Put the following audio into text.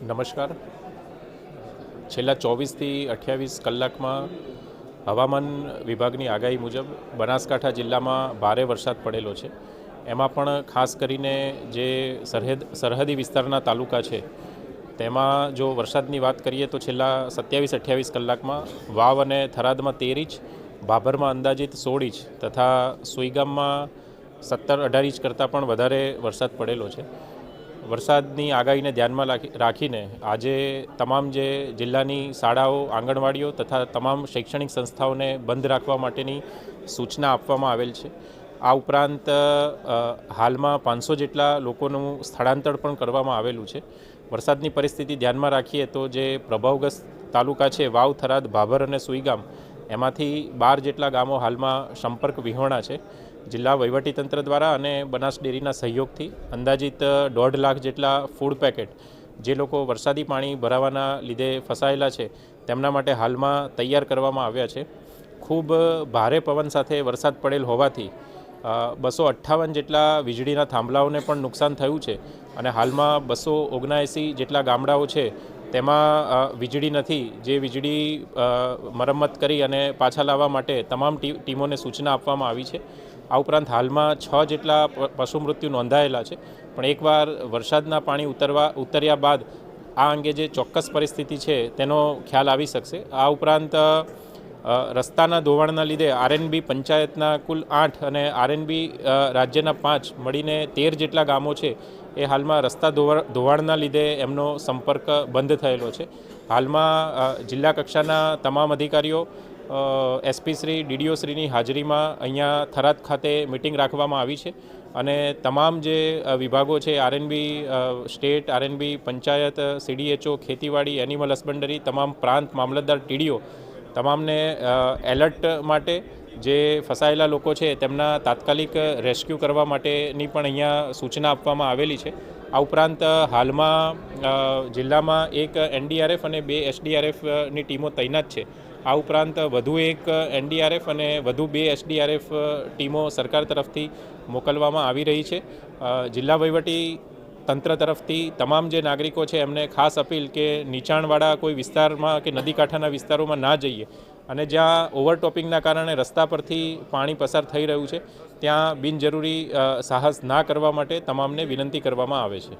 નમસ્કાર. છેલ્લા 24થી 28 કલાકમાં હવામાન વિભાગની આગાહી મુજબ બનાસકાંઠા જિલ્લામાં ભારે વરસાદ પડેલો છે. એમાં પણ ખાસ કરીને જે સરહદી વિસ્તારના તાલુકા છે તેમાં જો વરસાદની વાત કરીએ તો છેલ્લા 27-28 કલાકમાં વાવ અને થરાદમાં 13 ઇંચ, ભાભરમાં અંદાજિત 16 ઇંચ તથા સુઈગામમાં 17-18 ઇંચ કરતાં પણ વધારે વરસાદ પડેલો છે. વરસાદની આગાહીને ધ્યાનમાં રાખીને આજે તમામ જે જિલ્લાની શાળાઓ, આંગણવાડીઓ તથા તમામ શૈક્ષણિક સંસ્થાઓને બંધ રાખવા માટેની સૂચના આપવામાં આવેલ છે. આ ઉપરાંત હાલમાં 500 જેટલા લોકોનું સ્થળાંતર પણ કરવામાં આવેલું છે. વરસાદની પરિસ્થિતિ ધ્યાનમાં રાખીએ તો જે પ્રભાવગ્રસ્ત તાલુકા છે વાવ, થરાદ, ભાભર અને સુઈગામ, એમાંથી 12 જેટલા ગામો હાલમાં સંપર્ક વિહોણા છે. જિલ્લા વહીવટીતંત્ર દ્વારા અને બનાસ ડેરીના સહયોગથી અંદાજિત 1.5 લાખ જેટલા ફૂડ પેકેટ જે લોકો વરસાદી પાણી ભરાવાના લીધે ફસાયેલા છે તેમના માટે હાલમાં તૈયાર કરવામાં આવ્યા છે. ખૂબ ભારે પવન સાથે વરસાદ પડેલ હોવાથી 258 જેટલા વીજળીના થાંભલાઓને પણ નુકસાન થયું છે અને હાલમાં 279 જેટલા ગામડાઓ છે તેમાં વીજળી નથી, જે વીજળી મરમ્મત કરી અને પાછા લાવવા માટે તમામ ટીમોને સૂચના આપવામાં આવી છે. આ ઉપરાંત હાલમાં 6 જેટલા પશુ મૃત્યુ નોંધાયેલા છે, પણ એકવાર વરસાદના પાણી ઉતર્યા બાદ આ અંગે જે ચોક્કસ પરિસ્થિતિ છે તેનો ખ્યાલ આવી શકશે. આ ઉપરાંત રસ્તાના ધોવાણના લીધે આરએનબી પંચાયતના કુલ 8 અને આરએનબી રાજ્યના 5 મળીને 13 જેટલા ગામો છે એ હાલમાં રસ્તા ધોવાણના લીધે એમનો સંપર્ક બંધ થયેલો છે. હાલમાં જિલ્લા કક્ષાના તમામ અધિકારીઓ, એસપી શ્રી, ડીડીઓ શ્રીની હાજરીમાં અહીંયા થરાદ ખાતે મિટિંગ રાખવામાં આવી છે અને તમામ જે વિભાગો છે, RNB state, RNB panchayat, CDHO, ખેતીવાડી, એનિમલ હસબન્ડરી, તમામ પ્રાંત મામલતદાર, ટીડીઓ તમામને એલર્ટ માટે જે ફસાયેલા લોકો છે તેમના તાત્કાલિક રેસ્ક્યુ કરવા માટેની પણ અહીંયા સૂચના આપવામાં આવેલી છે. આ ઉપરાંત હાલમાં જિલ્લામાં એક એનડીઆરએફ અને 2 એસડીઆરએફની ટીમો તૈનાત છે. આ ઉપરાંત વધુ એક એનડીઆરએફ અને વધુ 2 એસડીઆરએફ ટીમો સરકાર તરફથી મોકલવામાં આવી રહી છે. જિલ્લા વહીવટી તંત્ર તરફથી તમામ જે નાગરિકો છે એમને ખાસ અપીલ કે નીચાણવાળા કોઈ વિસ્તારમાં કે નદી કાંઠાના વિસ્તારોમાં ના જઈએ અને જ્યાં ઓવરટોપિંગના કારણે રસ્તા પરથી પાણી પસાર થઈ રહ્યું છે ત્યાં બિનજરૂરી સાહસ ના કરવા માટે તમામને વિનંતી કરવામાં આવે છે.